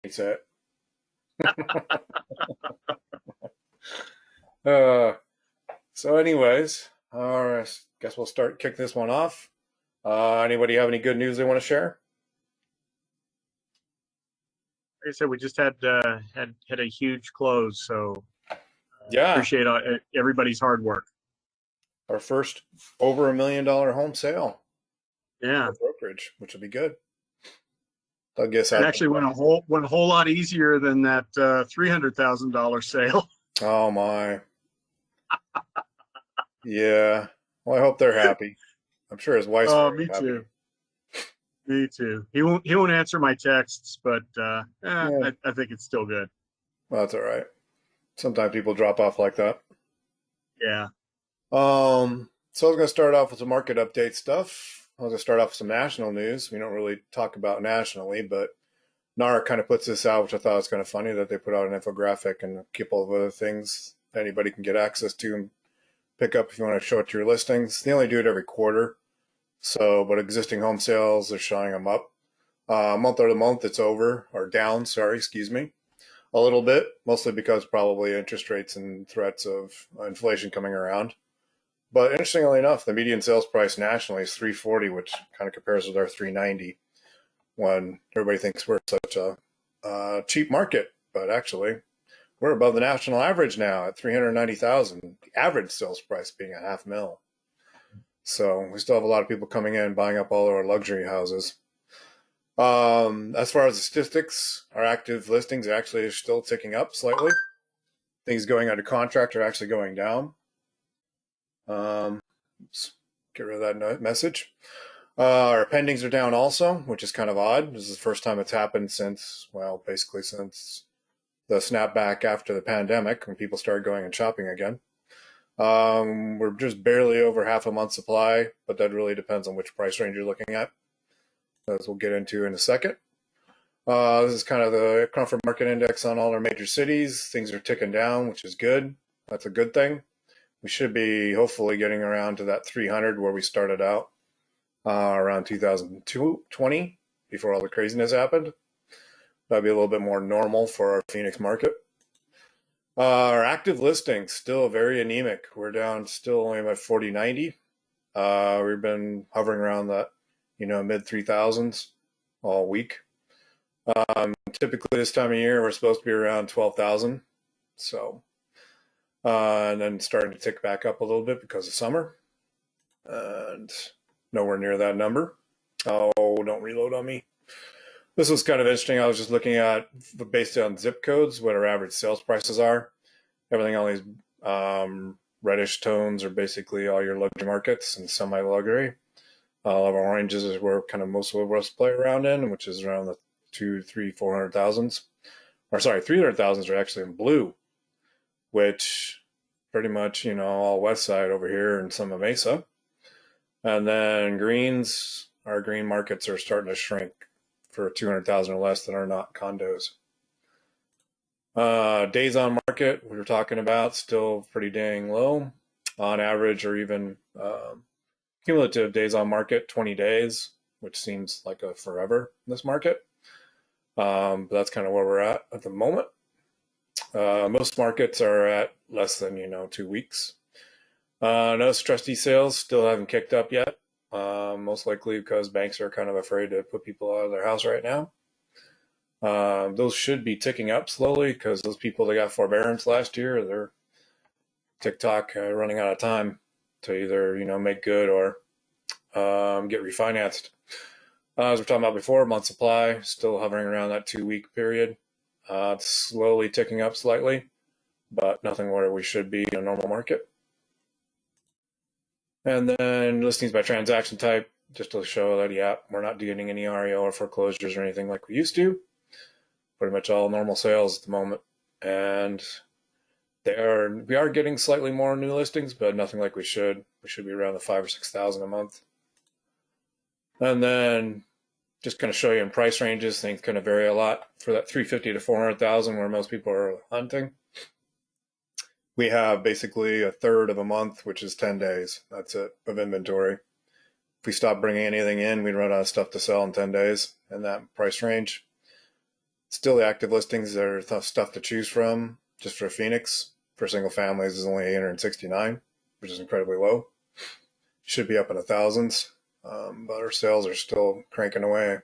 He said. uh, so anyways, guess we'll kick this one off. Anybody have any good news they want to share? Like I said, we just had a huge close, so Yeah, appreciate everybody's hard work. our first over $1 million home sale Yeah, for brokerage, which will be good. I guess it I. actually went a whole lot easier than that $300,000 sale. Oh my. Yeah. Well, I hope they're happy. I'm sure his wife's Oh, very me happy. too. Me too. He won't answer my texts, but Yeah. I think it's still good. Well, that's all right. Sometimes people drop off like that. Yeah. So I was going to start off with some market update stuff. I was going to start off with some national news. We don't really talk about nationally, but NAR kind of puts this out, which I thought was kind of funny that they put out an infographic and a couple of other things that anybody can get access to and pick up if you want to show it to your listings. They only do it every quarter. So, but existing home sales, they're showing them up. Month over month, it's over or down. Sorry, excuse me, a little bit, mostly because probably interest rates and threats of inflation coming around. But interestingly enough, the median sales price nationally is 340, which kind of compares with our 390 when everybody thinks we're such a cheap market. But actually, we're above the national average now at 390,000. The average sales price being a half mil. So we still have a lot of people coming in buying up all our luxury houses. As far as the statistics, our active listings actually are still ticking up slightly. Things going under contract are actually going down. Let's get rid of that message. Our pendings are down also, which is kind of odd. This is the first time it's happened since, well, basically since the snapback after the pandemic when people started going and shopping again. We're just barely over half a month's supply, but that really depends on which price range you're looking at, as we'll get into in a second. This is kind of the comfort market index on all our major cities. Things are ticking down, which is good. That's a good thing. We should be hopefully getting around to that 300 where we started out around 2020 before all the craziness happened. That'd be a little bit more normal for our Phoenix market. Our active listings still very anemic. We're down still only about 4090. We've been hovering around that, mid 3000s all week. Typically this time of year we're supposed to be around 12,000. So, and then starting to tick back up a little bit because of summer, and nowhere near that number. Oh, don't reload on me. This was kind of interesting. I was just looking at, based on zip codes, what our average sales prices are. Everything on these reddish tones are basically all your luxury markets and semi-luxury. All of our oranges is where kind of most of us play around in, which is around the 2, 3, 400,000s. Or sorry, 300,000s are actually in blue, which pretty much, all west side over here and some of Mesa. And then greens, our green markets are starting to shrink for 200,000 or less that are not condos. Days on market, we were talking about, still pretty dang low on average, or even cumulative days on market, 20 days, which seems like a forever in this market. But that's kind of where we're at the moment. Most markets are at less than, 2 weeks. Notice trustee sales still haven't kicked up yet. Most likely because banks are kind of afraid to put people out of their house right now. Those should be ticking up slowly because those people that got forbearance last year, they're TikTok running out of time to either make good or get refinanced. As we're talking about before, month supply still hovering around that 2 week period. It's slowly ticking up slightly, but nothing where we should be in a normal market. And then listings by transaction type, just to show that, yeah, we're not getting any REO or foreclosures or anything like we used to. Pretty much all normal sales at the moment. And we are getting slightly more new listings, but nothing like we should. We should be around the 5,000 or 6,000 a month. And then just kind of show you in price ranges, things kind of vary a lot. For that 350 to 400,000, where most people are hunting, we have basically a third of a month, which is 10 days. That's it, of inventory. If we stop bringing anything in, we'd run out of stuff to sell in 10 days in that price range. Still, the active listings are tough stuff to choose from. Just for Phoenix, for single families, is only 869, which is incredibly low. Should be up in the thousands, but our sales are still cranking away.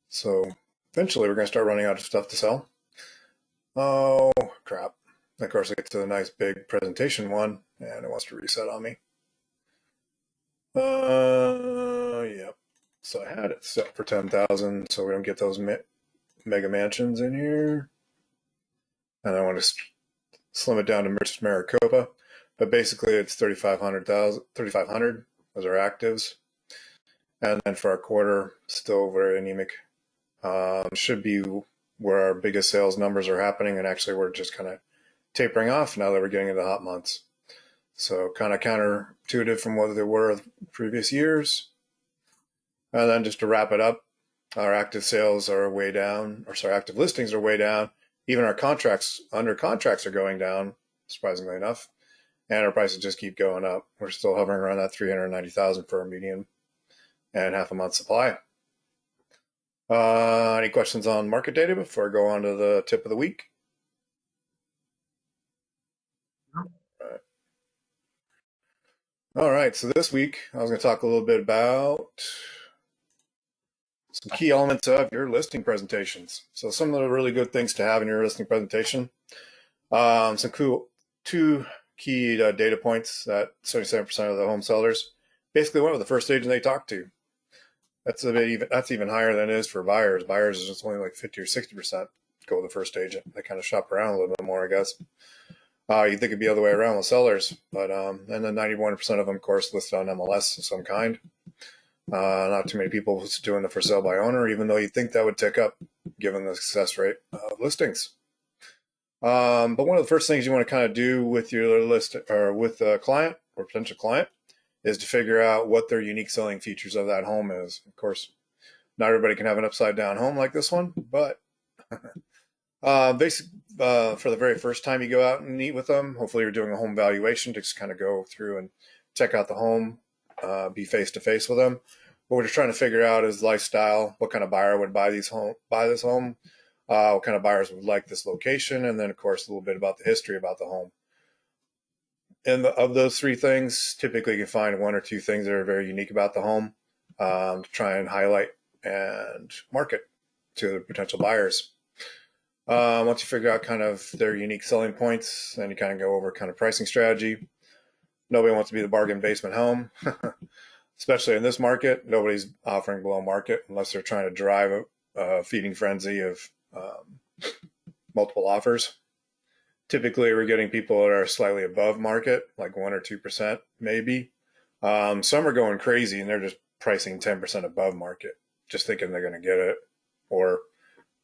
So eventually, we're going to start running out of stuff to sell. Oh crap! Of course, I get to the nice big presentation one, and it wants to reset on me. Yep. So I had it set for 10,000, so we don't get those mega mansions in here. And I want to slim it down to just Maricopa, but basically it's 3,500 those are actives. And then for our quarter, still very anemic. Should be where our biggest sales numbers are happening, and actually we're just kind of tapering off now that we're getting into hot months. So kind of counterintuitive from what they were previous years. And then just to wrap it up, our active sales are way down, or sorry, active listings are way down. Even our under contracts are going down, surprisingly enough. And our prices just keep going up. We're still hovering around that 390,000 for a median and half a month supply. Any questions on market data before I go on to the tip of the week? All right, so this week I was going to talk a little bit about some key elements of your listing presentations. So some of the really good things to have in your listing presentation. Some cool two key data points that 77% of the home sellers basically went with the first agent they talked to. That's even higher than it is for buyers. Buyers is just only like 50 or 60% go with the first agent. They kind of shop around a little bit more, I guess. You'd think it'd be the other way around with sellers, but and then 91% of them, of course, listed on MLS of some kind. Not too many people doing the for sale by owner, even though you'd think that would tick up given the success rate of listings. But one of the first things you want to kind of do with your list or with a client or potential client is to figure out what their unique selling features of that home is. Of course, not everybody can have an upside down home like this one, but basically, for the very first time you go out and meet with them, hopefully you're doing a home valuation to just kind of go through and check out the home, be face to face with them. What we're just trying to figure out is lifestyle, what kind of buyer would buy this home, what kind of buyers would like this location, and then of course a little bit about the history about the home. And of those three things, typically you can find one or two things that are very unique about the home to try and highlight and market to the potential buyers. Once you figure out kind of their unique selling points, then you kind of go over kind of pricing strategy. Nobody wants to be the bargain basement home, especially in this market. Nobody's offering below market unless they're trying to drive a feeding frenzy of multiple offers. Typically, we're getting people that are slightly above market, like 1 or 2%, maybe. Some are going crazy and they're just pricing 10% above market, just thinking they're going to get it. Or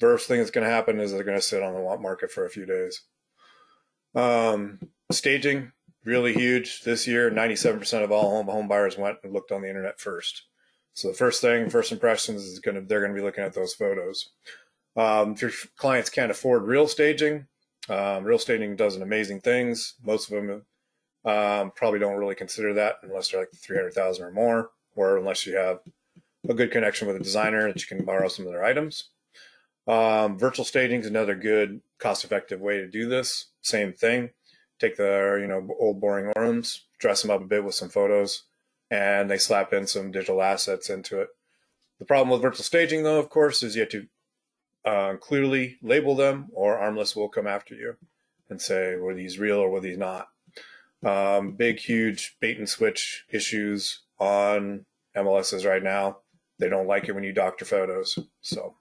first thing that's going to happen is they're going to sit on the market for a few days. Staging, really huge this year. 97% of all home buyers went and looked on the internet first. So the first impressions is they're going to be looking at those photos. If your clients can't afford real staging does amazing things. Most of them probably don't really consider that unless they're like 300,000 or more, or unless you have a good connection with a designer that you can borrow some of their items. Virtual staging is another good cost-effective way to do this. Same thing. Take the old boring rooms, dress them up a bit with some photos, and they slap in some digital assets into it. The problem with virtual staging, though, of course, is you have to clearly label them, or Armless will come after you and say, were these real or were these not? Big, huge bait and switch issues on MLSs right now. They don't like it when you doctor photos. So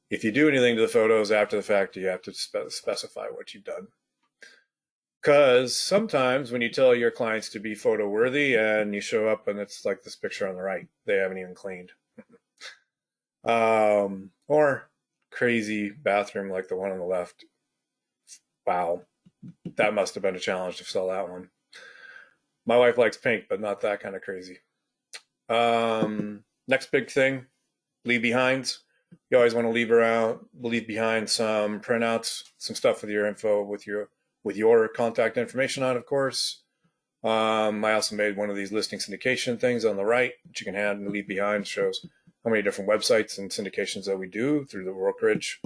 if you do anything to the photos after the fact, you have to specify what you've done. Because sometimes when you tell your clients to be photo worthy and you show up and it's like this picture on the right, they haven't even cleaned. Or crazy bathroom like the one on the left. Wow, that must have been a challenge to sell that one. My wife likes pink, but not that kind of crazy. Next big thing, leave behinds. You always want to leave behind some printouts, some stuff with your info, with your contact information on, of course. I also made one of these listing syndication things on the right, which you can hand and leave behind. Shows how many different websites and syndications that we do through the brokerage,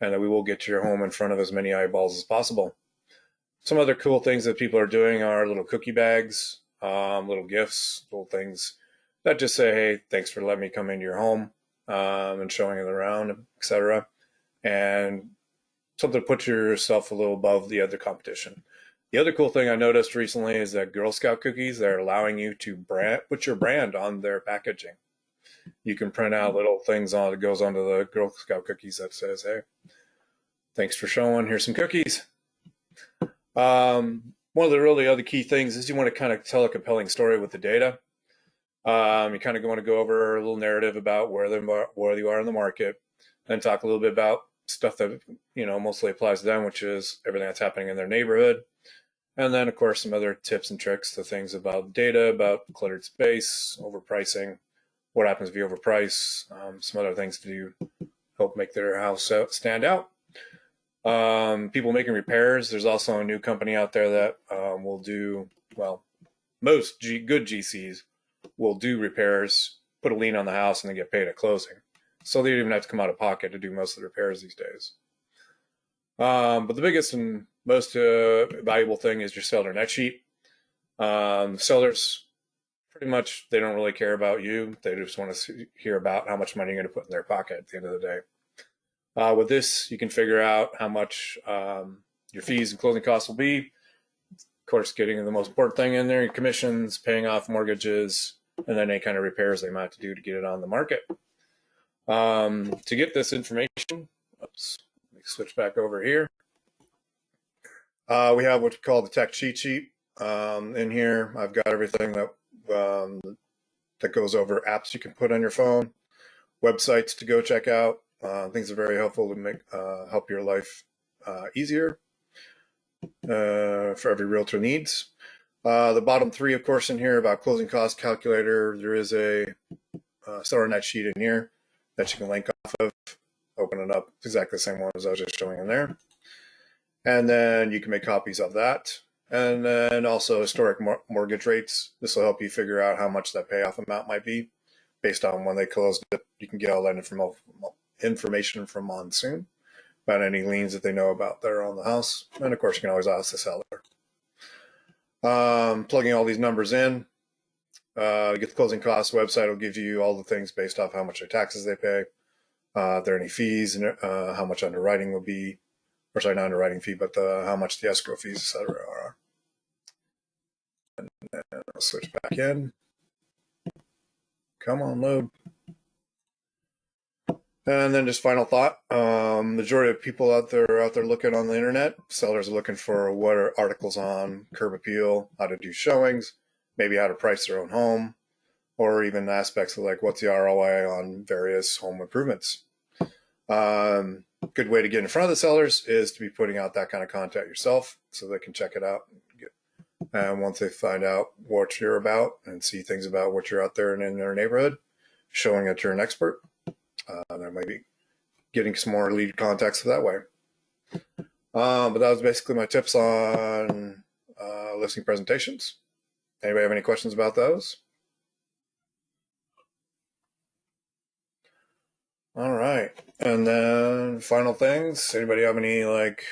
and that we will get to your home in front of as many eyeballs as possible. Some other cool things that people are doing are little cookie bags, little gifts, little things that just say, hey, thanks for letting me come into your home, and showing it around, etc. And something to put yourself a little above the other competition. The other cool thing I noticed recently is that Girl Scout cookies, they're allowing you to put your brand on their packaging. You can print out little things on it goes onto the Girl Scout cookies that says, hey, thanks for showing, here's some cookies. One of the really other key things is you want to kind of tell a compelling story with the data. You kind of want to go over a little narrative about where you are in the market, then talk a little bit about stuff that mostly applies to them, which is everything that's happening in their neighborhood. And then, of course, some other tips and tricks, the things about data, about cluttered space, overpricing, what happens if you overprice, some other things to do, help make their house stand out. People making repairs. There's also a new company out there that will do, well, most good GCs will do repairs, put a lien on the house, and then get paid at closing. So they don't even have to come out of pocket to do most of the repairs these days. But the biggest and most valuable thing is your seller net sheet. Sellers, pretty much, they don't really care about you. They just want to hear about how much money you're going to put in their pocket at the end of the day. With this, you can figure out how much your fees and closing costs will be. Of course, getting the most important thing in there, your commissions, paying off mortgages, and then any kind of repairs they might have to do to get it on the market. To get this information, oops, let me switch back over here. We have what we call the tech cheat sheet. In here, I've got everything that goes over apps you can put on your phone, websites to go check out. Things are very helpful to help your life easier for every realtor needs. The bottom three, of course, in here about closing cost calculator. There is a seller net sheet in here that you can link off of, open it up, exactly the same one as I was just showing in there. And then you can make copies of that. And then also historic mortgage rates. This will help you figure out how much that payoff amount might be based on when they closed it. You can get all that information from Monsoon about any liens that they know about that are on the house. And of course, you can always ask the seller. Plugging all these numbers in, get the closing costs website will give you all the things based off how much their taxes they pay, if there are any fees, and how much underwriting will be, or sorry, not underwriting fee, but how much the escrow fees, etc. are. And then I'll switch back in. Come on, load. And then just final thought, majority of people out there looking on the internet, sellers are looking for what are articles on curb appeal, how to do showings, maybe how to price their own home, or even aspects of like what's the ROI on various home improvements. Good way to get in front of the sellers is to be putting out that kind of content yourself so they can check it out. And once they find out what you're about and see things about what you're out there and in their neighborhood, showing that you're an expert, there might be getting some more lead contacts that way. But that was basically my tips on listing presentations. Anybody have any questions about those? All right. And then final things. Anybody have any like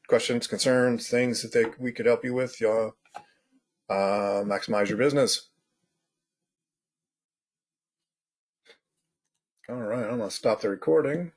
questions, concerns, things that we could help you with? Maximize your business. All right. I'm going to stop the recording.